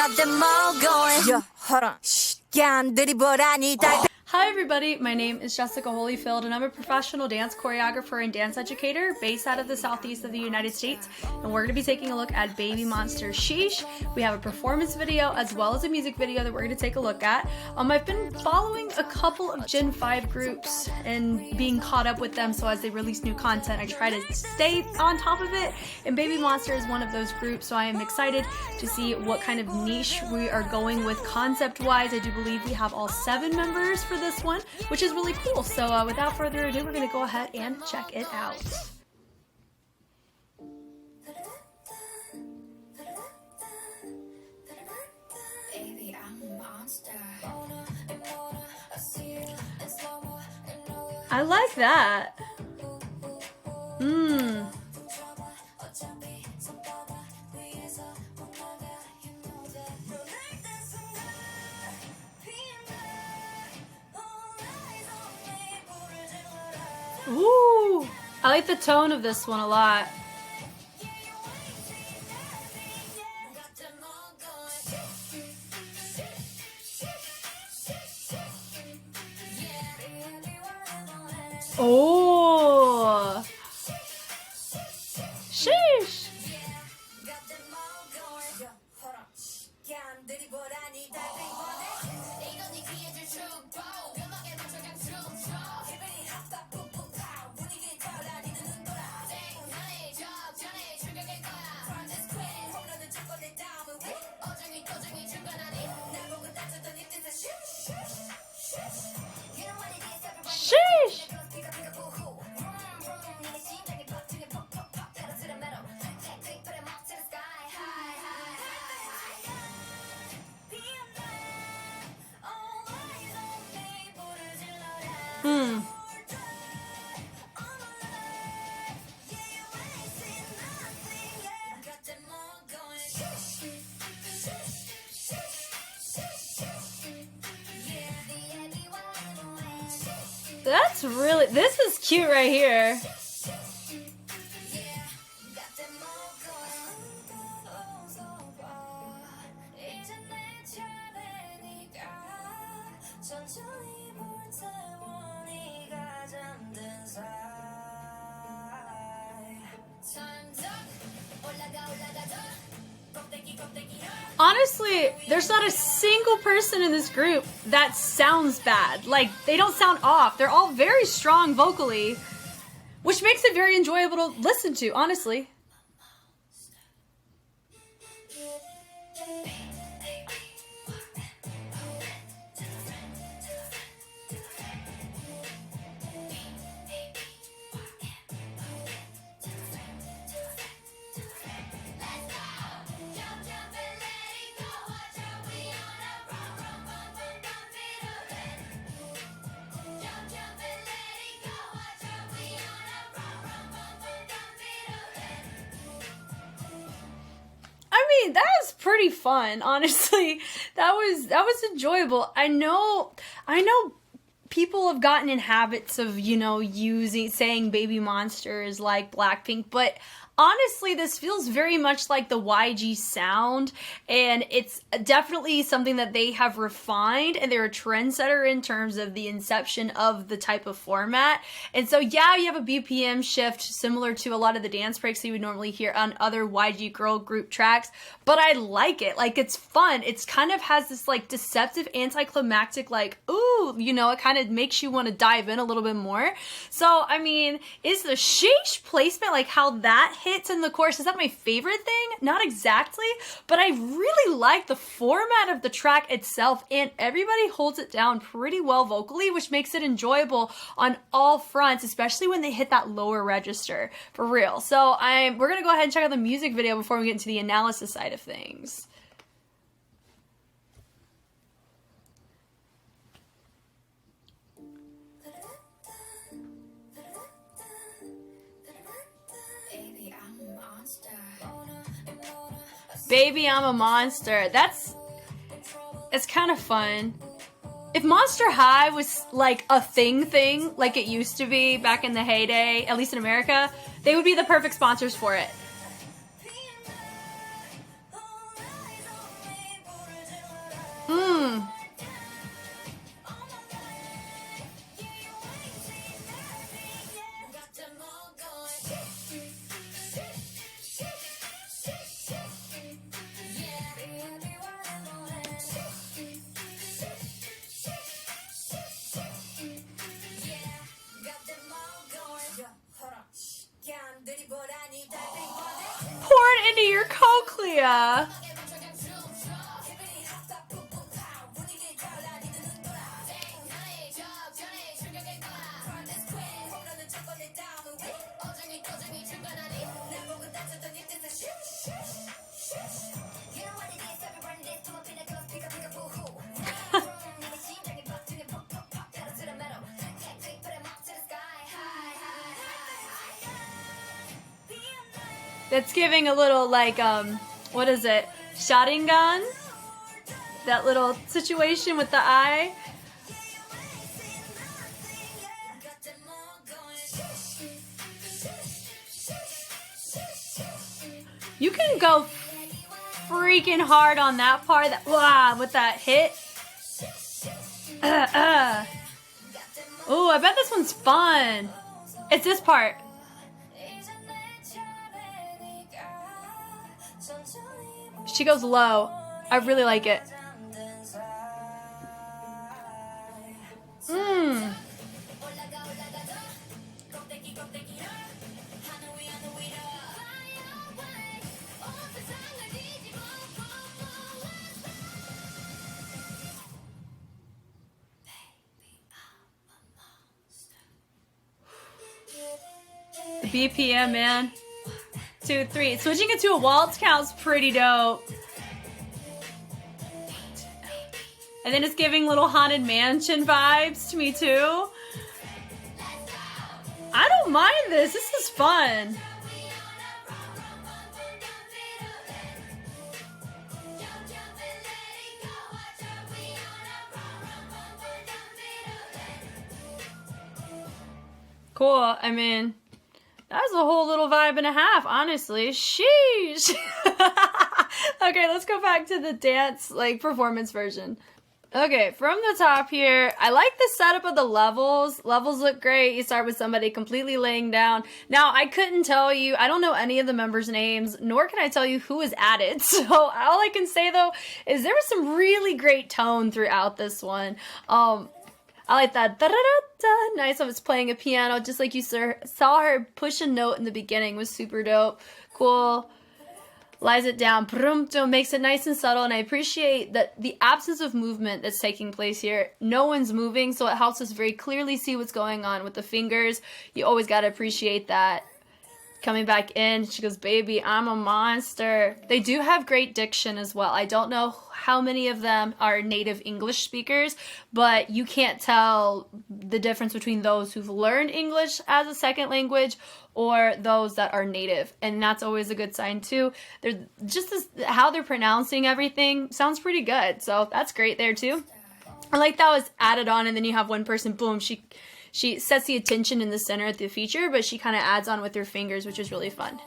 got them all going. Yeah, hold on. Shh, 안 들이보라니 달. Hi everybody, my name is Jessica Holyfield and I'm a professional dance choreographer and dance educator based out of the southeast of the United States, and we're going to be taking a look at Babymonster Sheesh. We have a performance video as well as a music video that we're going to take a look at. I've been following a couple of Gen 5 groups and being caught up with them, so as they release new content I try to stay on top of it, and Babymonster is one of those groups, so I am excited to see what kind of niche we are going with concept wise. I do believe we have all 7 members for this one, which is really cool. So without further ado, we're going to go ahead and check it out. I like that. Ooh, I like the tone of this one a lot. Oh, sheesh. Sheesh. That's really, this is cute right here. Honestly, there's not a single person in this group that sounds bad. Like, they don't sound off. They're all very strong vocally, which makes it very enjoyable to listen to, honestly. That was pretty fun, honestly. That was enjoyable. I know people have gotten in habits of, saying Babymonster is like Blackpink, but honestly, this feels very much like the YG sound, and it's definitely something that they have refined, and they're a trendsetter in terms of the inception of the type of format. And so, yeah, you have a BPM shift similar to a lot of the dance breaks that you would normally hear on other YG girl group tracks, but I like it. Like, it's fun. It's kind of has this, like, deceptive, anticlimactic, like, ooh, it kind of makes you want to dive in a little bit more. So, I mean, is the sheesh placement, like how that hits in the chorus, is that my favorite thing? Not exactly, but I really like the format of the track itself, and everybody holds it down pretty well vocally, which makes it enjoyable on all fronts, especially when they hit that lower register, for real. So we're gonna go ahead and check out the music video before we get into the analysis side of things. Baby, I'm a monster. It's kind of fun. If Monster High was like a thing like it used to be back in the heyday, at least in America, they would be the perfect sponsors for it. That's giving a little like what is it? Sharingan? That little situation with the eye. You can go freaking hard on that part. Wow, with that hit. Oh, I bet this one's fun. It's this part. She goes low. I really like it. The BPM, man. 2, 3. Switching it to a waltz count's pretty dope. And then it's giving little Haunted Mansion vibes to me too. I don't mind this. This is fun. Cool. I mean, that was a whole little vibe and a half, honestly. Sheesh. Okay, let's go back to the dance, like, performance version. Okay, from the top here, I like the setup of the levels. Levels look great. You start with somebody completely laying down. Now, I couldn't tell you, I don't know any of the members' names, nor can I tell you who is added. So all I can say, though, is there was some really great tone throughout this one. I like that da-da-da-da. Nice of it's playing a piano, just like you saw her push a note in the beginning was super dope. Cool. Lies it down, makes it nice and subtle, and I appreciate that the absence of movement that's taking place here. No one's moving, so it helps us very clearly see what's going on with the fingers. You always gotta appreciate that. Coming back in, she goes, baby, I'm a monster. They do have great diction as well. I don't know how many of them are native English speakers, but you can't tell the difference between those who've learned English as a second language or those that are native, and that's always a good sign too. They're just how they're pronouncing everything sounds pretty good, so that's great there too. I like that was added on, and then you have one person, boom, she sets the attention in the center of the feature, but she kind of adds on with her fingers, which is really fun.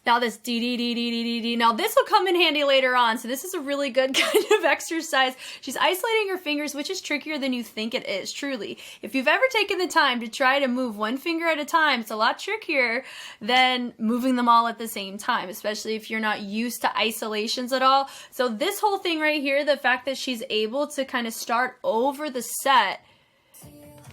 Now this D. Now this will come in handy later on, so this is a really good kind of exercise. She's isolating her fingers, which is trickier than you think it is, truly. If you've ever taken the time to try to move one finger at a time, it's a lot trickier than moving them all at the same time, especially if you're not used to isolations at all. So this whole thing right here, the fact that she's able to kind of start over the set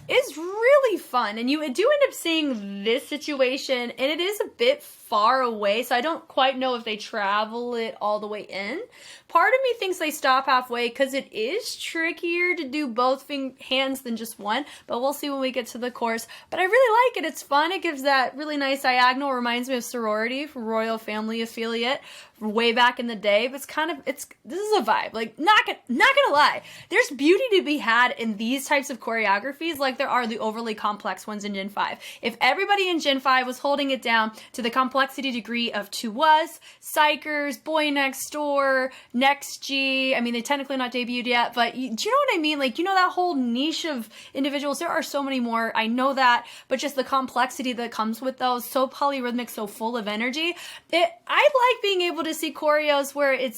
is really fun, and you do end up seeing this situation, and it is a bit far away, so I don't quite know if they travel it all the way in. Part of me thinks they stop halfway because it is trickier to do both hands than just one, but we'll see when we get to the chorus. But I really like it. It's fun. It gives that really nice diagonal. Reminds me of Sorority, Royal Family Affiliate, way back in the day. But this is a vibe. Like, not gonna lie, there's beauty to be had in these types of choreographies, like there are the overly complex ones in Gen 5. If everybody in Gen 5 was holding it down to the complexity degree of To Us, Psychers, Boy Next Door, Next G, I mean, they technically not debuted yet, but do you know what I mean? Like, you know, that whole niche of individuals, there are so many more, I know that, but just the complexity that comes with those, so polyrhythmic, so full of energy. I like being able to see choreos where it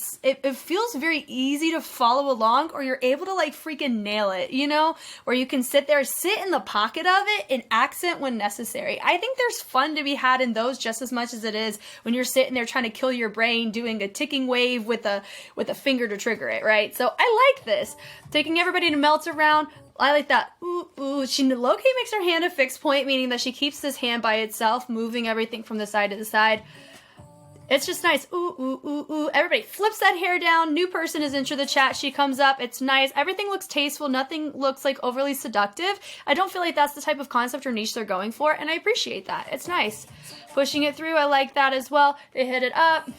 feels very easy to follow along, or you're able to like freaking nail it, you know, where you can sit in the pocket of it and accent when necessary. I think there's fun to be had in those just as much as it is when you're sitting there trying to kill your brain doing a ticking wave with a finger to trigger it, right? So I like this. Taking everybody to melt around. I like that. Ooh, ooh. She low-key makes her hand a fixed point, meaning that she keeps this hand by itself, moving everything from the side to the side. It's just nice. Ooh, ooh, ooh, ooh. Everybody flips that hair down. New person has entered the chat. She comes up. It's nice. Everything looks tasteful. Nothing looks like overly seductive. I don't feel like that's the type of concept or niche they're going for, and I appreciate that. It's nice. Pushing it through, I like that as well. They hit it up.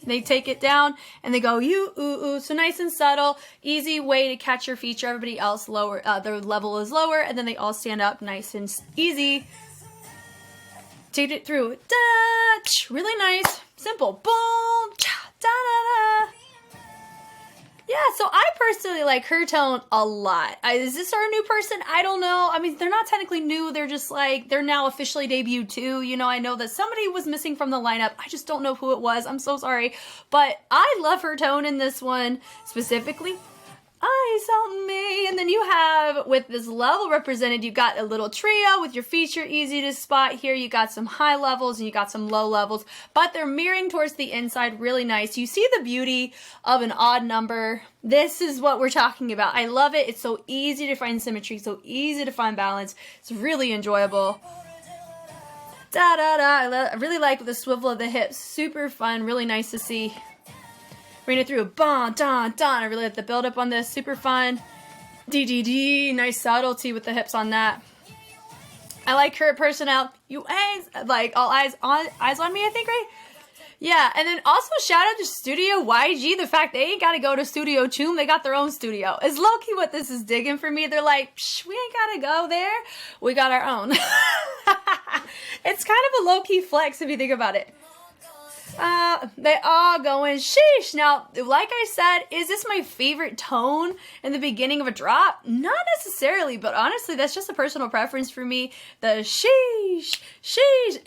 They take it down, and they go, you, ooh, ooh. So nice and subtle. Easy way to catch your feature. Everybody else lower, their level is lower, and then they all stand up nice and easy. Take it through. Da, really nice. Simple. Boom. Cha, da, da, da. Yeah, so I personally like her tone a lot. Is this our new person? I don't know. I mean, they're not technically new. They're just like, they're now officially debuted too. You know, I know that somebody was missing from the lineup. I just don't know who it was. I'm so sorry. But I love her tone in this one specifically. Eyes on me. And then you have, with this level represented, you've got a little trio with your feature easy to spot here. You got some high levels and you got some low levels, but they're mirroring towards the inside. Really nice. You see the beauty of an odd number. This is what we're talking about. I love it. It's so easy to find symmetry, so easy to find balance. It's really enjoyable. Da da da. I really like the swivel of the hips. Super fun. Really nice to see. Bring it through. Bon, don, don. I really like the build up on this. Super fun. D. Nice subtlety with the hips on that. I like her personality. You eyes, like all eyes on me, I think, right? Yeah, and then also shout out to Studio YG. The fact they ain't got to go to Studio Choom. They got their own studio. It's low-key what this is digging for me. They're like, psh, we ain't got to go there. We got our own. It's kind of a low-key flex if you think about it. They all going sheesh. Now, like I said, is this my favorite tone in the beginning of a drop? Not necessarily, but honestly, that's just a personal preference for me. The sheesh.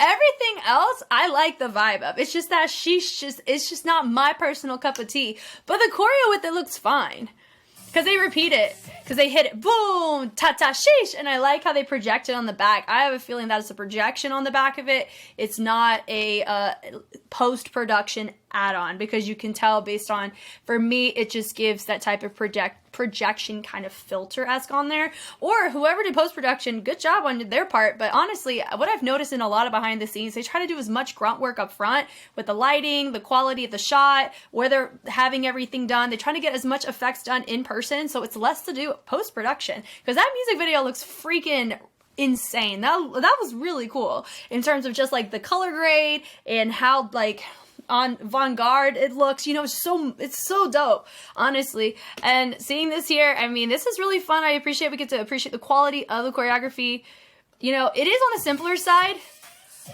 Everything else, I like the vibe of. It's just that sheesh, it's just not my personal cup of tea. But the choreo with it looks fine. Because they repeat it. Because they hit it. Boom. Ta-ta. Sheesh. And I like how they project it on the back. I have a feeling that it's a projection on the back of it. It's not a post-production add-on. Because you can tell based on, for me, it just gives that type of projection kind of filter-esque on there. Or whoever did post-production, good job on their part. But honestly, what I've noticed in a lot of behind the scenes, they try to do as much grunt work up front with the lighting, the quality of the shot, where they're having everything done. They're trying to get as much effects done in person, so it's less to do post-production. Because that music video looks freaking insane. That was really cool in terms of just like the color grade and how like on Vanguard it looks, you know, it's so dope, honestly. And seeing this here, I mean, this is really fun. I appreciate we get to appreciate the quality of the choreography. You know, it is on the simpler side,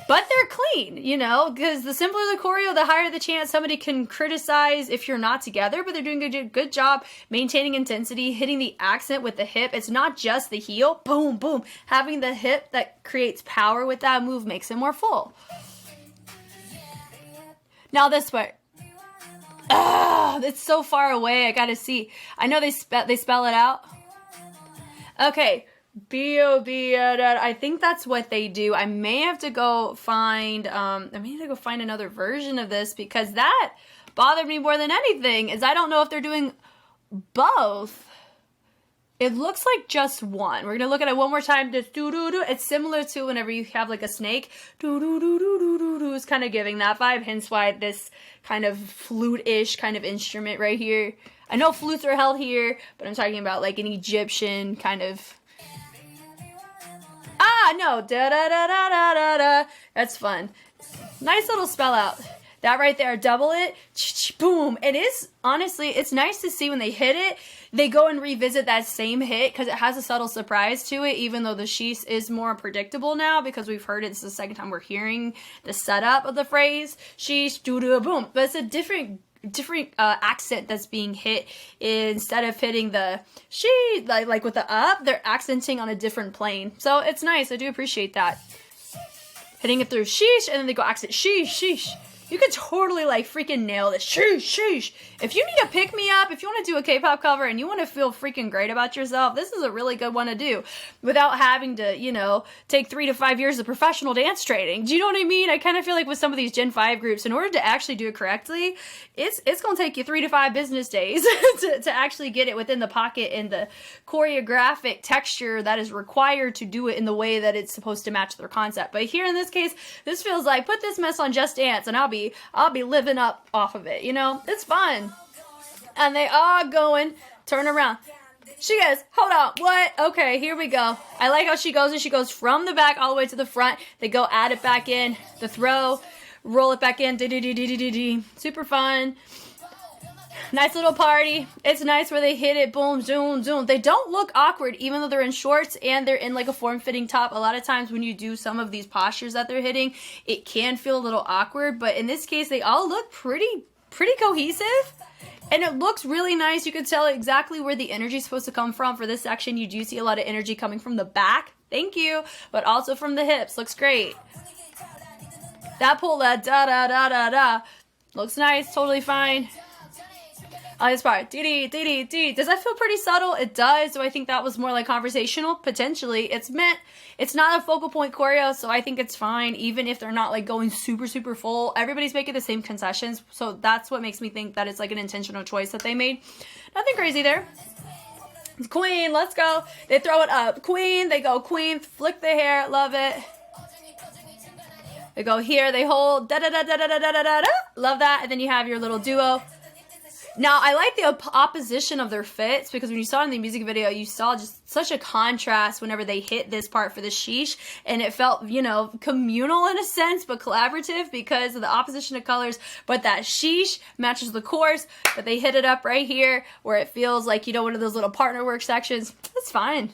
but they're clean, you know, because the simpler the choreo, the higher the chance somebody can criticize if you're not together, but they're doing a good job maintaining intensity, hitting the accent with the hip. It's not just the heel, boom, boom. Having the hip that creates power with that move makes it more full. Now this part. It's so far away, I gotta see. I know they spell it out. Okay. B-O-B, I think that's what they do. I may have to go find, another version of this because that bothered me more than anything is I don't know if they're doing both. It looks like just one. We're going to look at it one more time. Just do-do-do. It's similar to whenever you have like a snake. Do-do-do-do-do-do-do. It's kind of giving that vibe. Hence why this kind of flute-ish kind of instrument right here. I know flutes are held here, but I'm talking about like an Egyptian kind of... No, da-da-da-da-da-da-da. That's fun. Nice little spell out. That right there, double it, boom. It is, honestly, it's nice to see when they hit it, they go and revisit that same hit because it has a subtle surprise to it, even though the sheesh is more predictable now because we've heard it. This is the second time we're hearing the setup of the phrase, sheesh, doo-doo, boom. But it's a different accent that's being hit. Instead of hitting the she like with the up, they're accenting on a different plane. So it's nice. I do appreciate that. Hitting it through sheesh, and then they go accent sheesh. You could totally like freaking nail this. Sheesh, sheesh. If you need a pick me up, if you want to do a K-pop cover and you want to feel freaking great about yourself, this is a really good one to do without having to, you know, take 3 to 5 years of professional dance training. Do you know what I mean? I kind of feel like with some of these Gen 5 groups, in order to actually do it correctly, it's going to take you 3 to 5 business days to actually get it within the pocket and the choreographic texture that is required to do it in the way that it's supposed to match their concept. But here in this case, this feels like put this mess on Just Dance and I'll be living up off of it, you know? It's fun. And they are going, turn around. She goes, hold on, what? Okay, here we go. I like how she goes, and she goes from the back all the way to the front. They go add it back in, the throw, roll it back in, dee-dee-dee-dee-dee-dee. Super fun. Nice little party. It's nice where they hit it, boom, zoom, zoom. They don't look awkward, even though they're in shorts and they're in like a form-fitting top. A lot of times when you do some of these postures that they're hitting, it can feel a little awkward. But in this case, they all look pretty cohesive. And it looks really nice. You can tell exactly where the energy is supposed to come from. For this section, you do see a lot of energy coming from the back. Thank you. But also from the hips. Looks great. That pull, that da-da-da-da-da. Looks nice. Totally fine. This part, dee-dee. Does that feel pretty subtle? It does. So I think that was more like conversational. Potentially. It's not a focal point choreo, so I think it's fine, even if they're not like going super, super full. Everybody's making the same concessions, so that's what makes me think that it's like an intentional choice that they made. Nothing crazy there. Queen, let's go. They throw it up. Queen, they go queen, flick the hair, love it. They go here, they hold, da-da-da-da-da-da-da-da-da. Love that, and then you have your little duo. Now, I like the opposition of their fits, because when you saw it in the music video, you saw just such a contrast whenever they hit this part for the sheesh, and it felt, you know, communal in a sense, but collaborative because of the opposition of colors, but that sheesh matches the chorus, but they hit it up right here where it feels like, you know, one of those little partner work sections. That's fine.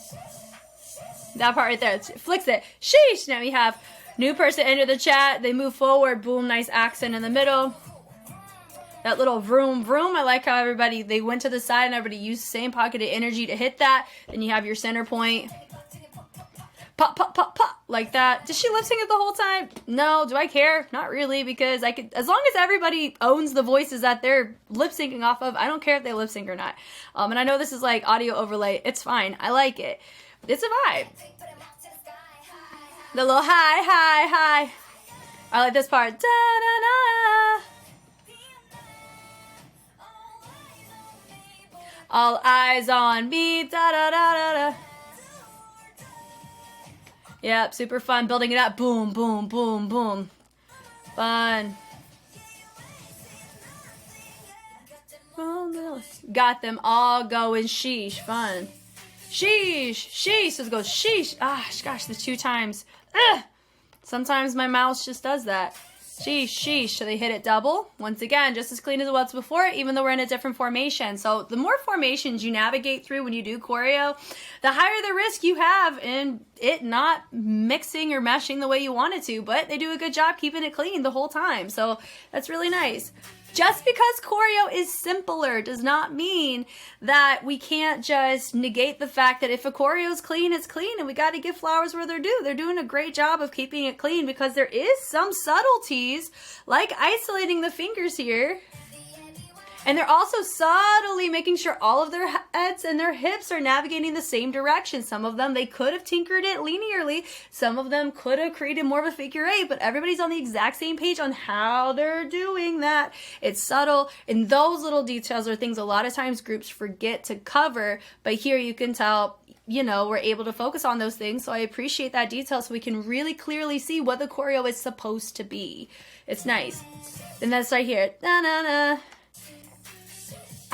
That part right there, it flicks it. Sheesh! Now we have new person enter the chat, they move forward, boom, nice accent in the middle. That little vroom vroom. I like how they went to the side and everybody used the same pocket of energy to hit that. Then you have your center point. Pop, pop, pop, pop. Like that. Does she lip sync it the whole time? No. Do I care? Not really, because as long as everybody owns the voices that they're lip syncing off of, I don't care if they lip sync or not. And I know this is like audio overlay. It's fine. I like it. It's a vibe. The little hi. I like this part. Da-da-da. All eyes on me, da-da-da-da-da. Yep, super fun. Building it up. Boom, boom, boom, boom. Fun. Got them all going sheesh. Fun. Sheesh, sheesh. So it goes sheesh. Ah, gosh, the 2 times. Ugh. Sometimes my mouth just does that. Sheesh, sheesh. So they hit it double. Once again, just as clean as it was before, even though we're in a different formation. So the more formations you navigate through when you do choreo, the higher the risk you have in it not mixing or meshing the way you want it to. But they do a good job keeping it clean the whole time. So that's really nice. Just because choreo is simpler does not mean that we can't just negate the fact that if a choreo is clean, it's clean, and we got to give flowers where they're due. They're doing a great job of keeping it clean, because there is some subtleties, like isolating the fingers here. And they're also subtly making sure all of their heads and their hips are navigating the same direction. Some of them, they could have tinkered it linearly. Some of them could have created more of a figure 8, but everybody's on the exact same page on how they're doing that. It's subtle, and those little details are things a lot of times groups forget to cover, but here you can tell, you know, we're able to focus on those things. So I appreciate that detail so we can really clearly see what the choreo is supposed to be. It's nice. And that's right here. Na-na-na.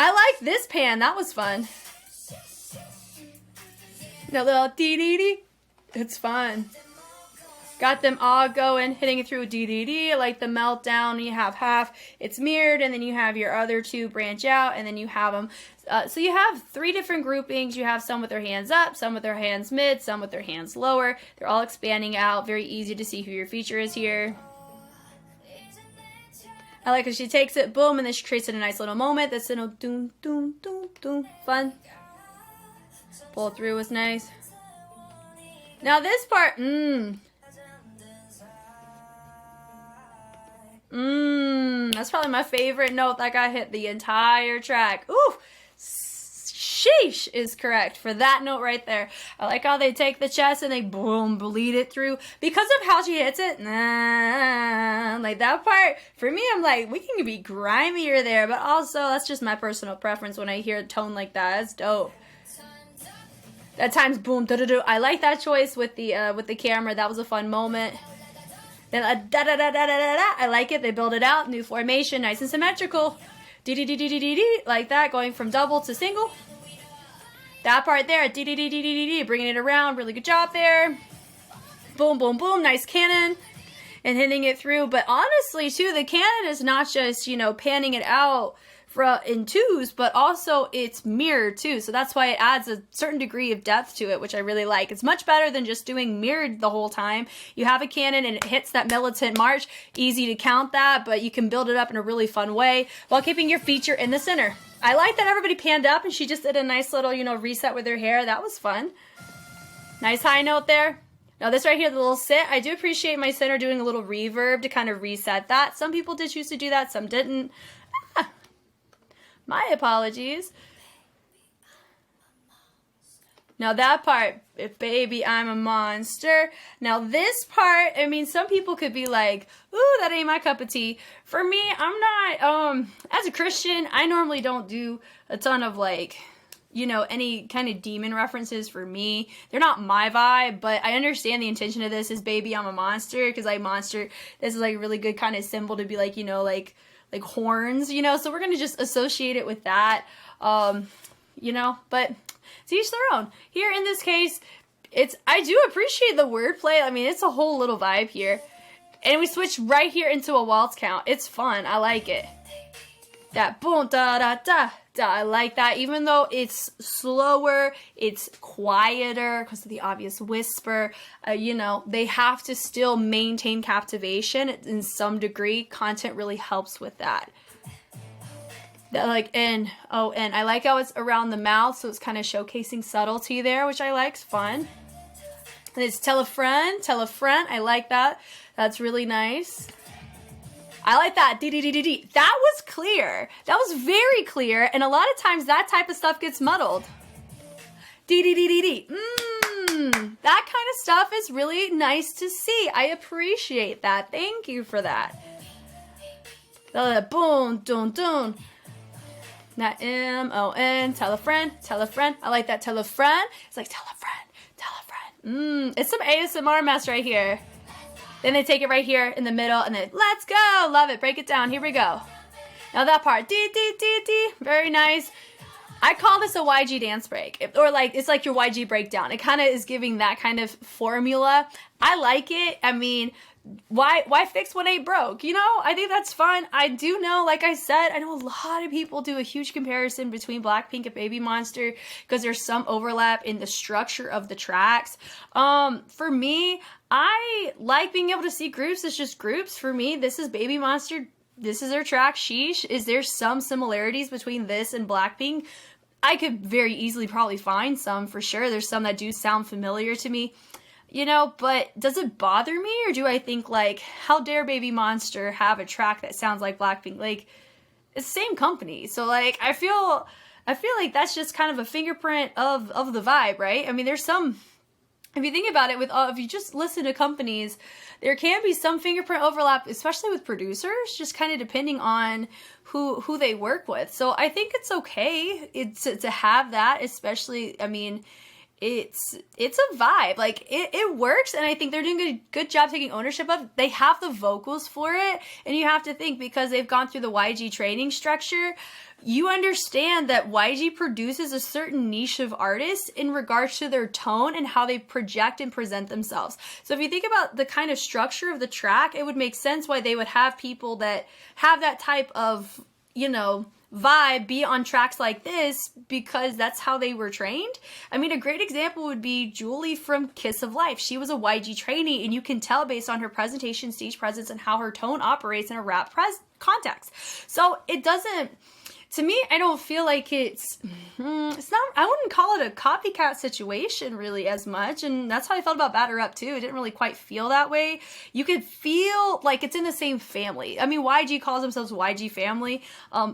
I like this pan. That was fun. The little dee-dee-dee. It's fun. Got them all going, hitting it through dee-dee-dee. Like the meltdown. You have half. It's mirrored, and then you have your other 2 branch out, and then you have them. So you have 3 different groupings. You have some with their hands up, some with their hands mid, some with their hands lower. They're all expanding out. Very easy to see who your feature is here. I like how she takes it, boom, and then she creates it in a nice little moment. This little doom, doom, doom, doom. Fun. Pull through was nice. Now this part, That's probably my favorite note that got hit the entire track. Ooh, sheesh is correct for that note right there. I like how they take the chest and they boom, bleed it through because of how she hits it. Like that part, for me, I'm like, we can be grimier there, but also that's just my personal preference when I hear a tone like that. That's dope. That time's boom, da-da-da. I like that choice with the camera. That was a fun moment. Then da-da-da-da-da-da-da. I like it. They build it out. New formation, nice and symmetrical. D-D-D-D-D-D-D. Like that, going from double to single. That part there, D-D-D-D-D-D, bringing it around. Really good job there. Boom, boom, boom. Nice cannon. And hitting it through. But honestly, too, the cannon is not just, you know, panning it out in twos, but also it's mirrored too. So that's why it adds a certain degree of depth to it, which I really like. It's much better than just doing mirrored the whole time. You have a cannon and it hits that militant march. Easy to count that, but you can build it up in a really fun way while keeping your feature in the center. I like that everybody panned up and she just did a nice little, you know, reset with her hair. That was fun. Nice high note there. Now this right here, the little sit, I do appreciate my center doing a little reverb to kind of reset that. Some people did choose to do that, some didn't. My apologies. Now that part, if baby, I'm a monster. Now this part, I mean, some people could be like, ooh, that ain't my cup of tea. For me, I'm not, as a Christian, I normally don't do a ton of like, you know, any kind of demon references for me. They're not my vibe, but I understand the intention of this is baby, I'm a monster, because like monster, this is like a really good kind of symbol to be like, you know, like horns, you know, so we're going to just associate it with that, you know, but to each their own. Here in this case, I do appreciate the wordplay. I mean, it's a whole little vibe here. And we switch right here into a waltz count. It's fun. I like it. That boom, da, da, da, da. I like that. Even though it's slower, it's quieter because of the obvious whisper. You know, they have to still maintain captivation in some degree. Content really helps with that. Like, and I like how it's around the mouth, so it's kind of showcasing subtlety there, which I like. It's fun. And it's tell a friend. I like that. That's really nice. I like that. D-D-D-D-D. That was clear. That was very clear. And a lot of times that type of stuff gets muddled. D-D-D-D-D. That kind of stuff is really nice to see. I appreciate that. Thank you for that. Boom, dun, dun. That M-O-N. Tell a friend. I like that. Tell a friend. It's like tell a friend. It's some ASMR mess right here. Then they take it right here in the middle and then let's go. Love it. Break it down. Here we go. Now that part. D. Very nice. I call this a YG dance break. Or like, it's like your YG breakdown. It kind of is giving that kind of formula. I like it. I mean, why fix what ain't broke? You know, I think that's fun. I do know, like I said, I know a lot of people do a huge comparison between Blackpink and Babymonster because there's some overlap in the structure of the tracks. For me, I like being able to see groups as just groups. For me, this is Babymonster. This is their track, Sheesh. Is there some similarities between this and Blackpink? I could very easily probably find some for sure. There's some that do sound familiar to me. You know, but does it bother me, or do I think, like, how dare Babymonster have a track that sounds like Blackpink? Like, it's the same company. So, like, I feel like that's just kind of a fingerprint of the vibe, right? I mean, there's some, if you think about it, if you just listen to companies, there can be some fingerprint overlap, especially with producers, just kind of depending on who they work with. So I think it's okay to have that, especially, I mean, it's a vibe. Like, it works, and I think they're doing a good job taking ownership of it. They have the vocals for it, and you have to think, because they've gone through the YG training structure, you understand that YG produces a certain niche of artists in regards to their tone and how they project and present themselves. So if you think about the kind of structure of the track, it would make sense why they would have people that have that type of, you know, vibe be on tracks like this, because that's how they were trained. I mean, a great example would be Julie from Kiss of Life. She was a YG trainee, and you can tell based on her presentation, stage presence, and how her tone operates in a rap context. So it doesn't to me, I don't feel like it's not, I wouldn't call it a copycat situation really as much. And that's how I felt about Batter Up too. It didn't really quite feel that way. You could feel like it's in the same family. I mean, YG calls themselves YG family.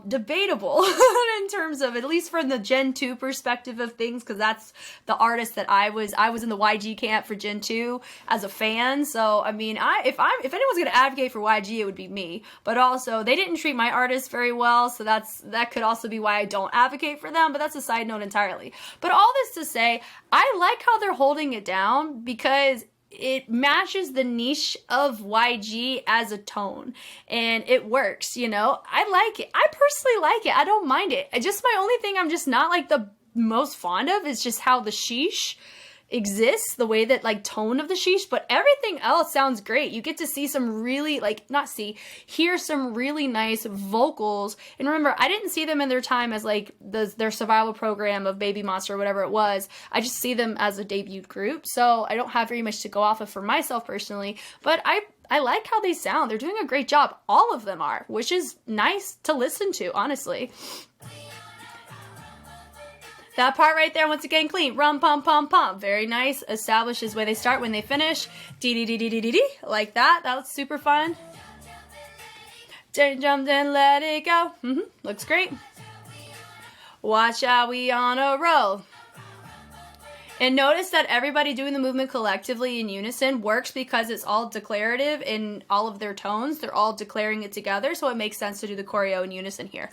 Debatable in terms of, at least from the Gen 2 perspective of things, because that's the artist that I was in the YG camp for Gen 2 as a fan. So, I mean, if anyone's going to advocate for YG, it would be me. But also, they didn't treat my artists very well, so that could also be why I don't advocate for them, but that's a side note entirely. But all this to say, I like how they're holding it down because it matches the niche of YG as a tone, and it works, you know? I like it. I personally like it. I don't mind it. Just my only thing I'm just not like the most fond of is just how the Sheesh exists, the way that like tone of the Sheesh, but everything else sounds great. You get to see some really hear some really nice vocals. And remember, I didn't see them in their time as like their survival program of Babymonster or whatever it was. I just see them as a debut group, so I don't have very much to go off of for myself personally, but I like how they sound. They're doing a great job. All of them are, which is nice to listen to, honestly. That part right there, once again, clean. Rum, pum, pum, pum. Very nice. Establishes where they start, when they finish. Dee-dee-dee-dee-dee-dee. Like that. That was super fun. Jumped and let it go. Looks great. Watch out, we on a roll. And notice that everybody doing the movement collectively in unison works because it's all declarative in all of their tones. They're all declaring it together, so it makes sense to do the choreo in unison here.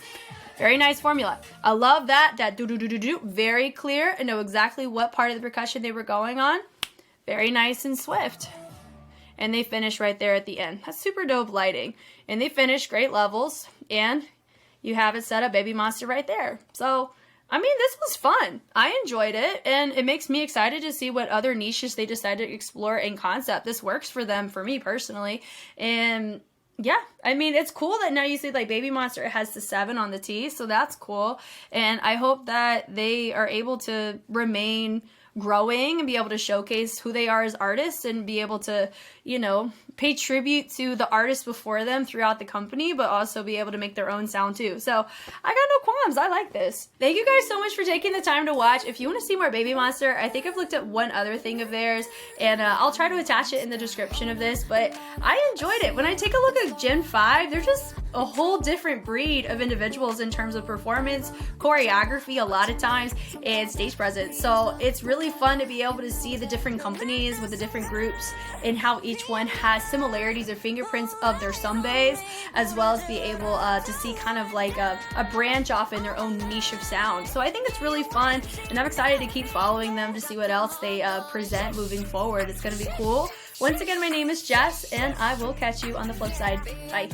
Very nice formula. I love that. That do-do-do-do-do. Very clear and know exactly what part of the percussion they were going on. Very nice and swift. And they finish right there at the end. That's super dope lighting. And they finish great levels. And you have it set up, Babymonster right there. So, I mean, this was fun. I enjoyed it. And it makes me excited to see what other niches they decide to explore in concept. This works for them, for me personally. And yeah, I mean, it's cool that now you see like Babymonster has the 7 on the T, so that's cool. And I hope that they are able to remain growing and be able to showcase who they are as artists and be able to, you know, pay tribute to the artists before them throughout the company, but also be able to make their own sound too. So I got no qualms. I like this. Thank you guys so much for taking the time to watch. If you want to see more Babymonster, I think I've looked at one other thing of theirs, and I'll try to attach it in the description of this, but I enjoyed it. When I take a look at Gen 5, they're just a whole different breed of individuals in terms of performance, choreography a lot of times, and stage presence. So it's really fun to be able to see the different companies with the different groups and how each one has similarities or fingerprints of their sunbaes, as well as be able to see kind of like a branch off in their own niche of sound. So I think it's really fun, and I'm excited to keep following them to see what else they present moving forward. It's going to be cool. Once again, my name is Jess, and I will catch you on the flip side. Bye.